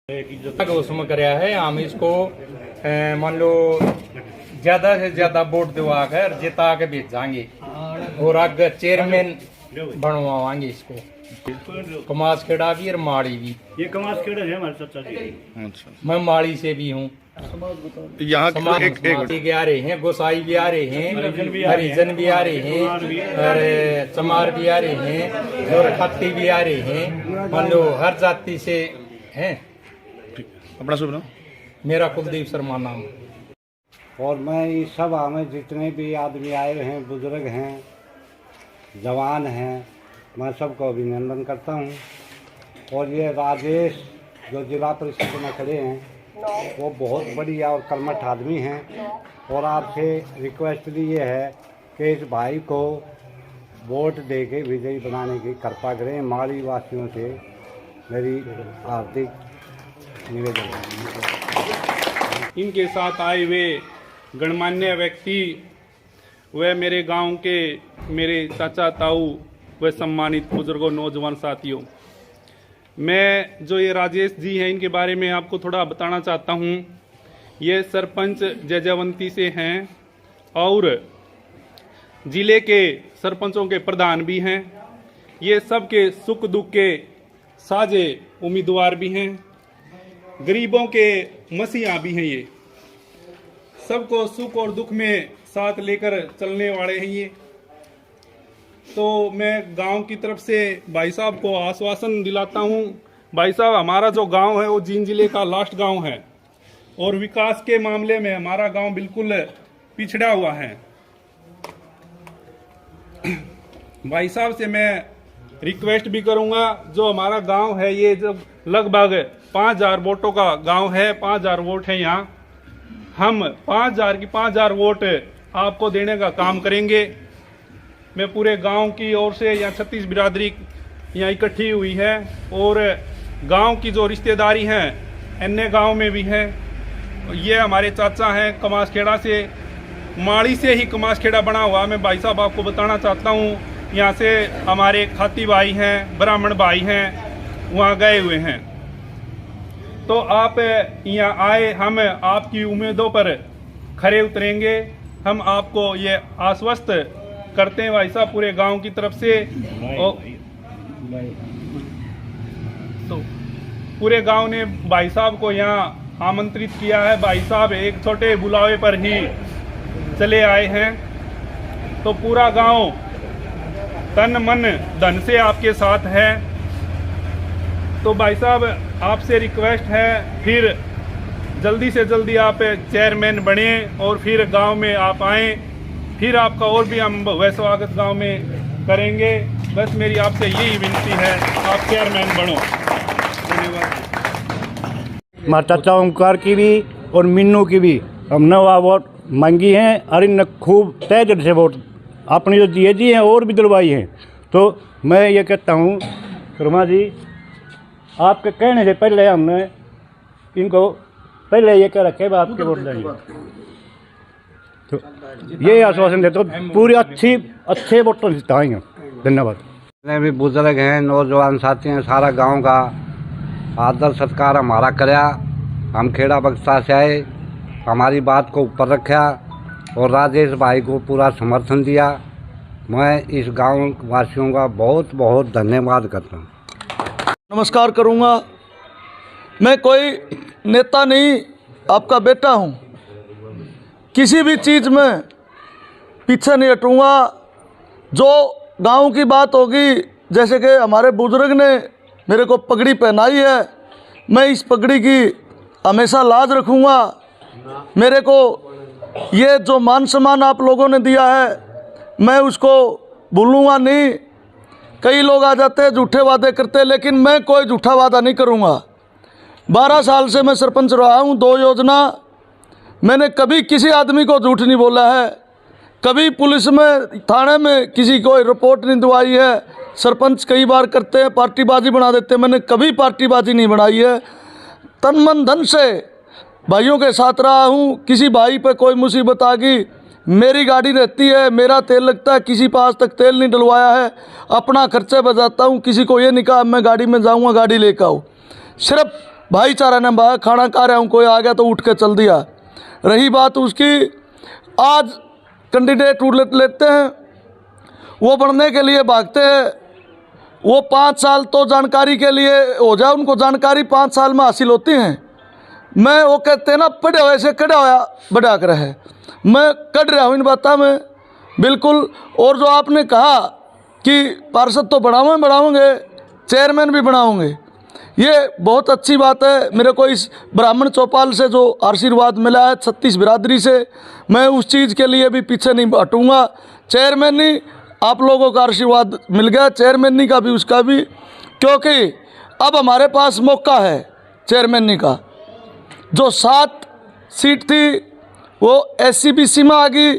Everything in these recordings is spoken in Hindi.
उसमें कराया है। हम इसको मान लो ज्यादा से ज्यादा वोट दिवाकर जिता के भेजाएंगे और आगे चेयरमैन बनवाएंगे इसको। कमासखेड़ा भी और माड़ी भी। ये कमासखेड़ा है हमारे चाचा जी। अच्छा, मैं माड़ी से भी हूँ। यहाँ समाज के आ रहे हैं, गोसाई भी आ रहे हैं, हरिजन भी आ रहे हैं और चमार भी आ रहे हैं और खत्ती भी आ रहे हैं। मान लो हर जाति से हैं। अपना शुभ नाम? मेरा कुलदीप शर्मा नाम। और मैं इस सभा में जितने भी आदमी आए हैं, बुजुर्ग हैं, जवान हैं, मैं सबको अभिनंदन करता हूं। और ये राजेश जो जिला परिषद में खड़े हैं वो बहुत बढ़िया और कर्मठ आदमी हैं। और आपसे रिक्वेस्ट भी ये है कि इस भाई को वोट दे के विजयी बनाने की कृपा करें। माड़ी वासियों से मेरी हार्दिक निवेदन है। इनके साथ आए हुए गणमान्य व्यक्ति व मेरे गांव के मेरे चाचा ताऊ व सम्मानित बुजुर्गों, नौजवान साथियों, मैं जो ये राजेश जी हैं इनके बारे में आपको थोड़ा बताना चाहता हूँ। ये सरपंच जयजयवंती से हैं और जिले के सरपंचों के प्रधान भी हैं। ये सबके सुख दुख के साझे उम्मीदवार भी हैं, गरीबों के मसीहा भी हैं। ये सबको सुख और दुख में साथ लेकर चलने वाले हैं। ये तो मैं गांव की तरफ से भाई साहब को आश्वासन दिलाता हूं। भाई साहब, हमारा जो गांव है वो जींद जिले का लास्ट गांव है और विकास के मामले में हमारा गांव बिल्कुल पिछड़ा हुआ है। भाई साहब से मैं रिक्वेस्ट भी करूंगा, जो हमारा गांव है ये जब लगभग 5000 वोटों का गांव है, 5000 वोट है यहाँ। हम 5000 की 5000 वोट आपको देने का काम करेंगे। मैं पूरे गांव की ओर से यहाँ 36 बिरादरी यहाँ इकट्ठी हुई है और गांव की जो रिश्तेदारी हैं अन्य गांव में भी है। ये हमारे चाचा हैं कमासखेड़ा से, माड़ी से ही कमासखेड़ा बना हुआ। मैं भाई साहब आपको बताना चाहता हूँ, यहाँ से हमारे खाती भाई हैं, ब्राह्मण भाई हैं, वहाँ गए हुए हैं। तो आप यहाँ आए, हम आपकी उम्मीदों पर खरे उतरेंगे। हम आपको ये आश्वस्त करते हैं भाई साहब पूरे गांव की तरफ से। तो पूरे गांव ने भाई साहब को यहाँ आमंत्रित किया है। भाई साहब एक छोटे बुलावे पर ही चले आए हैं। तो पूरा गांव तन मन धन से आपके साथ है। तो भाई साहब आपसे रिक्वेस्ट है, फिर जल्दी से जल्दी आप चेयरमैन बने और फिर गांव में आप आएँ। फिर आपका और भी हम भव्य स्वागत गांव में करेंगे। बस मेरी आपसे यही विनती है, आप चेयरमैन बनो। धन्यवाद। माता चाचा ओंकार की भी और मिन्नू की भी हमने वह वोट मांगी हैं और इन खूब तय दिल से वोट अपनी जो दिए जी हैं और भी दिलवाई हैं। तो मैं ये कहता हूँ शर्मा जी, आपके कहने से पहले हमने इनको पहले ये कह रखे आपके वोट देंगे। तो ये आश्वासन देते तो पूरी अच्छे वोटों से जिताएंगे। धन्यवाद। जितने भी बुजुर्ग हैं, नौजवान साथी हैं, सारा गांव का आदर सत्कार हमारा कराया। हम खेड़ा बक्सा से आए, हमारी बात को ऊपर रखा और राजेश भाई को पूरा समर्थन दिया। मैं इस गांव वासियों का बहुत बहुत धन्यवाद करता हूँ। नमस्कार करूँगा। मैं कोई नेता नहीं, आपका बेटा हूँ। किसी भी चीज़ में पीछे नहीं हटूँगा। जो गांव की बात होगी, जैसे कि हमारे बुजुर्ग ने मेरे को पगड़ी पहनाई है, मैं इस पगड़ी की हमेशा लाज रखूँगा। मेरे को ये जो मान सम्मान आप लोगों ने दिया है, मैं उसको भूलूँगा नहीं। कई लोग आ जाते हैं, झूठे वादे करते हैं, लेकिन मैं कोई झूठा वादा नहीं करूँगा। 12 साल से मैं सरपंच रहा हूँ। 2 योजना मैंने कभी किसी आदमी को झूठ नहीं बोला है। कभी पुलिस में, थाने में किसी को रिपोर्ट नहीं दवाई है। सरपंच कई बार करते हैं, पार्टीबाजी बना देते हैं, मैंने कभी पार्टीबाजी नहीं बनाई है। तन मन धन से भाइयों के साथ रहा हूँ। किसी भाई पे कोई मुसीबत आ गई, मेरी गाड़ी रहती है, मेरा तेल लगता है, किसी पास तक तेल नहीं डलवाया है, अपना खर्चा बचाता हूँ। किसी को ये नहीं कहा मैं गाड़ी में जाऊँगा गाड़ी लेकर आओ। सिर्फ भाईचारा ने भाई खाना खा रहा हूँ, कोई आ गया तो उठ के चल दिया। रही बात उसकी, आज कैंडिडेट लेते हैं, वो बनने के लिए भागते हैं, वो 5 साल तो जानकारी के लिए हो जाए, उनको जानकारी 5 साल में हासिल होती हैं। मैं वो कहते हैं ना पढ़े हुए से कड़ा होया बढ़ा कर है, मैं कड़ रहा हूँ इन बातों में बिल्कुल। और जो आपने कहा कि पार्षद तो बढ़ाओगे, चेयरमैन भी बनाओगे, ये बहुत अच्छी बात है। मेरे को इस ब्राह्मण चौपाल से जो आशीर्वाद मिला है 36 बिरादरी से, मैं उस चीज़ के लिए भी पीछे नहीं हटूँगा। चेयरमैनी आप लोगों का आशीर्वाद मिल गया, चेयरमैनी का भी उसका भी, क्योंकि अब हमारे पास मौका है चेयरमैनी का। जो 7 सीट थी वो SC-BC में आ गई,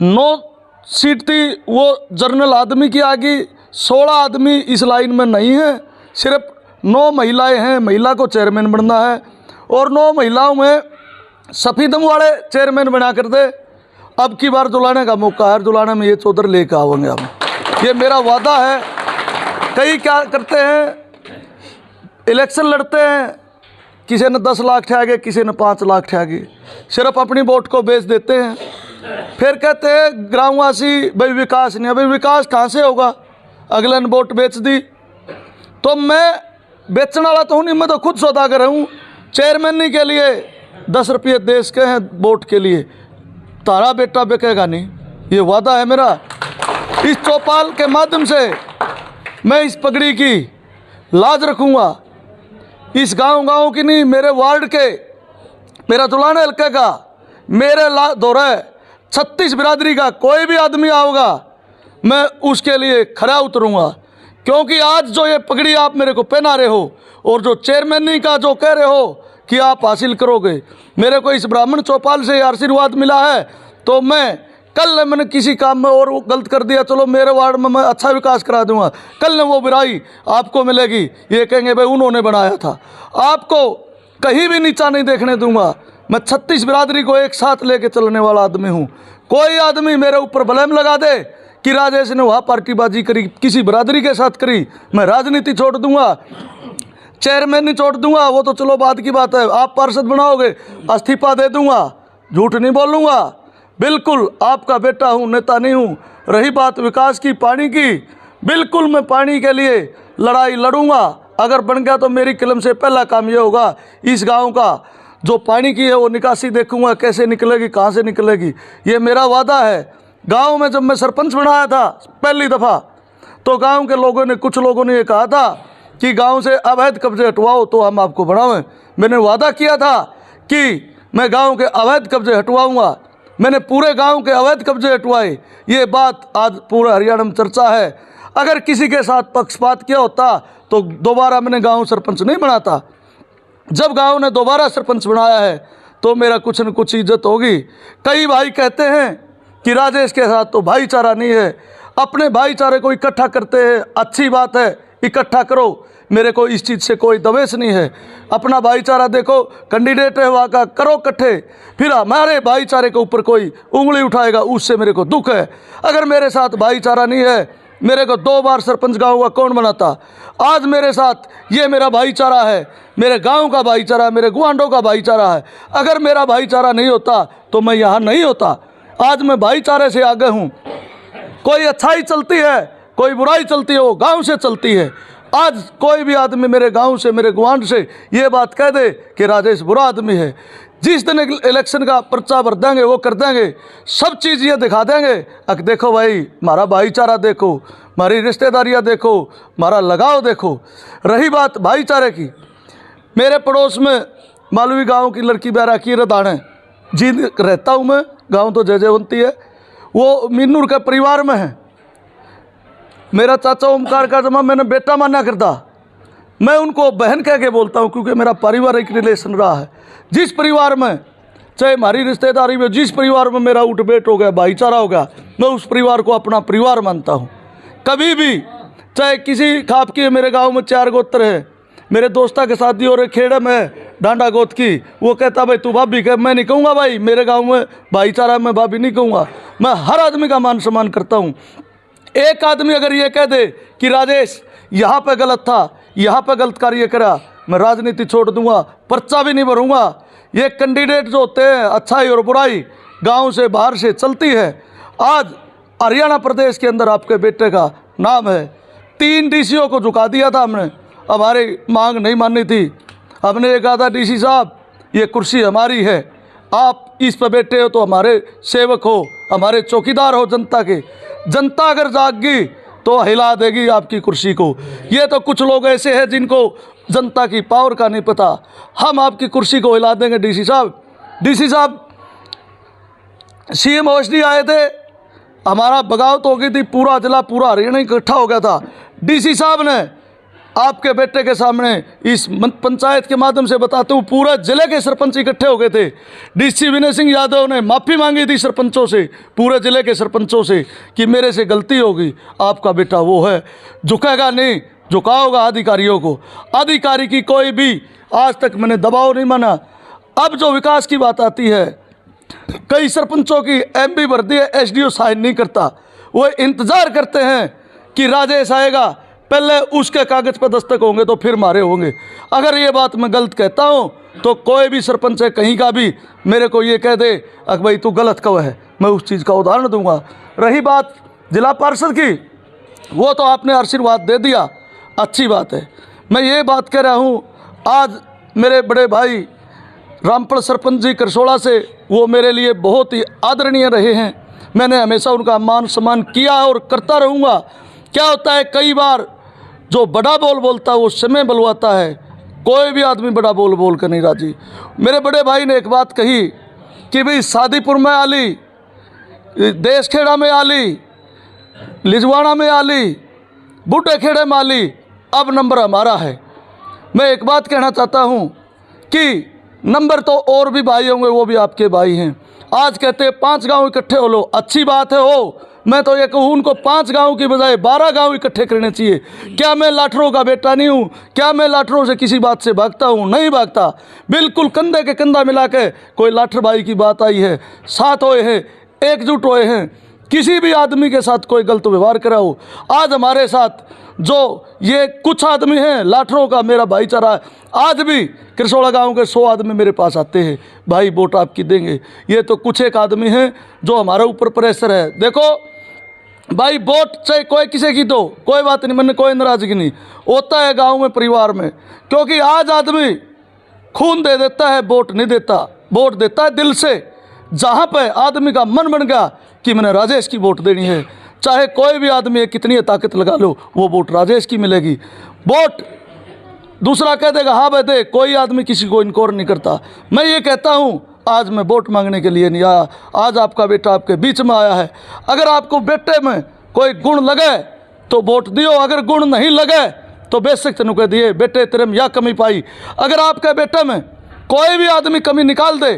9 सीट थी वो जनरल आदमी की आ गई, 16 आदमी इस लाइन में नहीं है, सिर्फ 9 महिलाएं हैं, महिला को चेयरमैन बनना है। और 9 महिलाओं में सफीदम वाले चेयरमैन बना कर दे। अब की बार दुलाने का मौका है, दुलाने में ये चौधर लेकर आवेंगे हम, ये मेरा वादा है। कई क्या करते हैं, इलेक्शन लड़ते हैं, किसी ने 10 लाख ठहगे, किसी ने 5 लाख ठहगे, सिर्फ अपनी वोट को बेच देते हैं। फिर कहते हैं ग्रामवासी भाई विकास नहीं है, भाई विकास कहाँ से होगा, अगले ने वोट बेच दी। तो मैं बेचने वाला तो हूँ नहीं, मैं तो खुद सौदागर हूँ। चेयरमैनी के लिए 10 रुपये देश के हैं वोट के लिए, तारा बेटा बिकेगा नहीं, ये वादा है मेरा। इस चौपाल के माध्यम से मैं इस पगड़ी की लाज रखूँगा, इस गांव की नहीं, मेरे वार्ड के, मेरा दुलाने हल्के का, मेरे दौरे 36 बिरादरी का कोई भी आदमी आओगा, मैं उसके लिए खरा उतरूँगा। क्योंकि आज जो ये पगड़ी आप मेरे को पहना रहे हो और जो चेयरमैनी का जो कह रहे हो कि आप हासिल करोगे, मेरे को इस ब्राह्मण चौपाल से आशीर्वाद मिला है। तो मैं कल मैंने किसी काम में और गलत कर दिया, चलो मेरे वार्ड में मैं अच्छा विकास करा दूंगा, कल ने वो बुराई आपको मिलेगी, ये कहेंगे भाई उन्होंने बनाया था। आपको कहीं भी नीचा नहीं देखने दूंगा। मैं 36 बिरादरी को एक साथ लेके चलने वाला आदमी हूँ। कोई आदमी मेरे ऊपर ब्लेम लगा दे कि राजेश ने वहाँ पार्टीबाजी करी, किसी बिरादरी के साथ करी, मैं राजनीति छोड़ दूंगा, चेयरमैन नहीं छोड़ दूंगा, वो तो चलो बात की बात है। आप पार्षद बनाओगे, इस्तीफा दे दूंगा, झूठ नहीं बोलूँगा, बिल्कुल आपका बेटा हूँ, नेता नहीं हूँ। रही बात विकास की, पानी की, बिल्कुल मैं पानी के लिए लड़ाई लड़ूंगा। अगर बन गया तो मेरी कलम से पहला काम ये होगा, इस गांव का जो पानी की है वो निकासी देखूंगा, कैसे निकलेगी, कहाँ से निकलेगी, ये मेरा वादा है। गांव में जब मैं सरपंच बनाया था पहली दफ़ा, तो गांव के लोगों ने, कुछ लोगों ने ये कहा था कि गांव से अवैध कब्जे हटवाओ तो हम आपको बढ़ावें। मैंने वादा किया था कि मैं गांव के अवैध कब्जे हटवाऊंगा, मैंने पूरे गांव के अवैध कब्जे हटवाए। ये बात आज पूरे हरियाणा में चर्चा है। अगर किसी के साथ पक्षपात किया होता तो दोबारा मैंने गांव सरपंच नहीं बनाता। जब गांव ने दोबारा सरपंच बनाया है तो मेरा कुछ न कुछ इज्जत होगी। कई भाई कहते हैं कि राजेश के साथ तो भाईचारा नहीं है, अपने भाईचारे को इकट्ठा करते हैं, अच्छी बात है, इकट्ठा करो, मेरे को इस चीज़ से कोई दवेश नहीं है। अपना भाईचारा देखो, कैंडिडेट है वहाँ का, करो इकट्ठे, फिर हमारे भाईचारे के ऊपर कोई उंगली उठाएगा उससे मेरे को दुख है। अगर मेरे साथ भाईचारा नहीं है, मेरे को 2 बार सरपंच गाँव का कौन बनाता। आज मेरे साथ ये मेरा भाईचारा है, मेरे गांव का भाईचारा, मेरे गुआंढों का भाईचारा है। अगर मेरा भाईचारा नहीं होता तो मैं यहाँ नहीं होता। आज मैं भाईचारे से आगे हूँ। कोई अच्छाई चलती है, कोई बुराई चलती है, वो गांव से चलती है। आज कोई भी आदमी मेरे गांव से, मेरे गुआंढ से ये बात कह दे कि राजेश बुरा आदमी है, जिस दिन इलेक्शन का पर्चा भर देंगे वो कर देंगे, सब चीज़ ये दिखा देंगे। अब देखो भाई, हमारा भाईचारा देखो, हमारी रिश्तेदारियाँ देखो, हमारा लगाव देखो। रही बात भाईचारे की, मेरे पड़ोस में मालवी गांव की लड़की बैरा की रदाने जी रहता हूँ मैं, गांव तो जयजयवंती है, वो मीनूर के परिवार में है। मेरा चाचा ओमकार का जमा मैंने बेटा माना करता, मैं उनको बहन कह के बोलता हूँ, क्योंकि मेरा पारिवारिक रिलेशन रहा है। जिस परिवार में, चाहे हमारी रिश्तेदारी में, जिस परिवार में मेरा उठ बैठ हो गया, भाईचारा हो गया, मैं उस परिवार को अपना परिवार मानता हूँ। कभी भी चाहे किसी खाप की, मेरे गाँव में 4 गोत्र है, मेरे दोस्ता के शादी हो रहे खेड़े में डांडा गोत की, वो कहता भाई तू भाभी कह, मैं नहीं कहूँगा भाई, मेरे गांव में भाईचारा में भाभी नहीं कहूँगा। मैं हर आदमी का मान सम्मान करता हूँ। एक आदमी अगर ये कह दे कि राजेश यहाँ पे गलत था, यहाँ पे गलत कार्य करा, मैं राजनीति छोड़ दूंगा, पर्चा भी नहीं भरूंगा। ये कैंडिडेट जो होते हैं, अच्छाई और बुराई गांव से बाहर से चलती है। आज हरियाणा प्रदेश के अंदर आपके बेटे का नाम है। 3 डीसीओ को झुका दिया था हमने, हमारी मांग नहीं मानी थी। हमने ये कहा था डीसी साहब ये कुर्सी हमारी है, आप इस पर बैठे हो तो हमारे सेवक हो, हमारे चौकीदार हो जनता के। जनता अगर जाग गई तो हिला देगी आपकी कुर्सी को। ये तो कुछ लोग ऐसे हैं जिनको जनता की पावर का नहीं पता। हम आपकी कुर्सी को हिला देंगे डीसी साहब। डीसी साहब सीएम ओएसडी आए थे, हमारा बगावत हो गई थी, पूरा जिला पूरा हरियाणा इकट्ठा हो गया था। डीसी साहब ने आपके बेटे के सामने इस पंचायत के माध्यम से बताते हूँ, पूरे जिले के सरपंच इकट्ठे हो गए थे। डीसी विनय सिंह यादव ने माफ़ी मांगी थी सरपंचों से, पूरे जिले के सरपंचों से कि मेरे से गलती होगी। आपका बेटा वो है, झुकेगा नहीं, झुकाओगा अधिकारियों को। अधिकारी की कोई भी आज तक मैंने दबाव नहीं माना। अब जो विकास की बात आती है, कई सरपंचों की एमपी भर दी है, एसडीओ साइन नहीं करता। वो इंतज़ार करते हैं कि राजेश आएगा, पहले उसके कागज़ पर दस्तक होंगे तो फिर मारे होंगे। अगर ये बात मैं गलत कहता हूँ तो कोई भी सरपंच है कहीं का भी मेरे को ये कह दे अक भाई तू गलत कब है, मैं उस चीज़ का उदाहरण दूंगा। रही बात जिला पार्षद की, वो तो आपने आशीर्वाद दे दिया, अच्छी बात है। मैं ये बात कह रहा हूँ, आज मेरे बड़े भाई रामपुर सरपंच जी करसोड़ा से, वो मेरे लिए बहुत ही आदरणीय रहे हैं। मैंने हमेशा उनका मान सम्मान किया और करता रहूँगा। क्या होता है, कई बार जो बड़ा बोल बोलता है वो समय बलवाता है। कोई भी आदमी बड़ा बोल बोल कर नहीं राजी। मेरे बड़े भाई ने एक बात कही कि भाई शादीपुर में आली, देशखेड़ा में आली, लिजवाड़ा में आली, बूढ़े खेड़े में आली, अब नंबर हमारा है। मैं एक बात कहना चाहता हूँ कि नंबर तो और भी भाई होंगे, वो भी आपके भाई हैं। आज कहते हैं 5 गांव इकट्ठे हो लो, अच्छी बात है हो। मैं तो ये कहूँ उनको 5 गांव की बजाय 12 गांव इकट्ठे करने चाहिए। क्या मैं लाठरों का बेटा नहीं हूँ? क्या मैं लाठरों से किसी बात से भागता हूँ? नहीं भागता। बिल्कुल कंधे के कंधा मिला के कोई लाठर भाई की बात आई है, साथ होए हैं, एकजुट होए हैं। किसी भी आदमी के साथ कोई गलत व्यवहार करा हो, आज हमारे साथ जो ये कुछ आदमी हैं लाठरों का मेरा भाईचारा है, आज भी करसोड़ा गांव के 100 आदमी मेरे पास आते हैं, भाई वोट आपकी देंगे। ये तो कुछ एक आदमी हैं जो हमारे ऊपर प्रेशर है। देखो भाई, वोट चाहे कोई किसी की दो, कोई बात नहीं, मैंने कोई नाराजगी नहीं होता है गांव में, परिवार में। क्योंकि आज आदमी खून दे देता है, वोट नहीं देता, वोट देता है दिल से। जहाँ पे आदमी का मन बन गया कि मैंने राजेश की वोट देनी है, चाहे कोई भी आदमी है, कितनी ताकत लगा लो, वो वोट राजेश की मिलेगी। वोट दूसरा कह देगा हाँ भाई दे, कोई आदमी किसी को इनकोर नहीं करता। मैं ये कहता हूँ, आज मैं वोट मांगने के लिए नहीं आया, आज आपका बेटा आपके बीच में आया है। अगर आपको बेटे में कोई गुण लगे तो वोट दियो, अगर गुण नहीं लगे तो बेशक तेन कह दिए बेटे तेरे में या कमी पाई। अगर आपके बेटे में कोई भी आदमी कमी निकाल दे,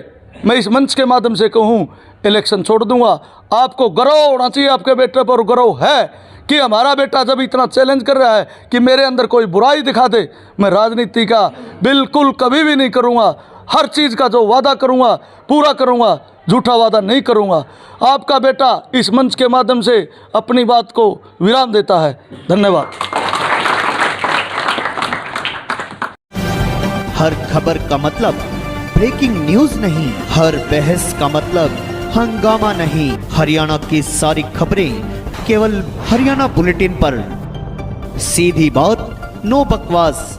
मैं इस मंच के माध्यम से कहूँ इलेक्शन छोड़ दूंगा। आपको गर्व होना चाहिए आपके बेटे पर, गर्व है कि हमारा बेटा जब इतना चैलेंज कर रहा है कि मेरे अंदर कोई बुराई दिखा दे, मैं राजनीति का बिल्कुल कभी भी नहीं करूँगा। हर चीज़ का जो वादा करूँगा पूरा करूँगा, झूठा वादा नहीं करूँगा। आपका बेटा इस मंच के माध्यम से अपनी बात को विराम देता है। धन्यवाद। हर खबर का मतलब ब्रेकिंग न्यूज नहीं, हर बहस का मतलब हंगामा नहीं। हरियाणा की सारी खबरें केवल हरियाणा बुलेटिन पर, सीधी बात, नो बकवास।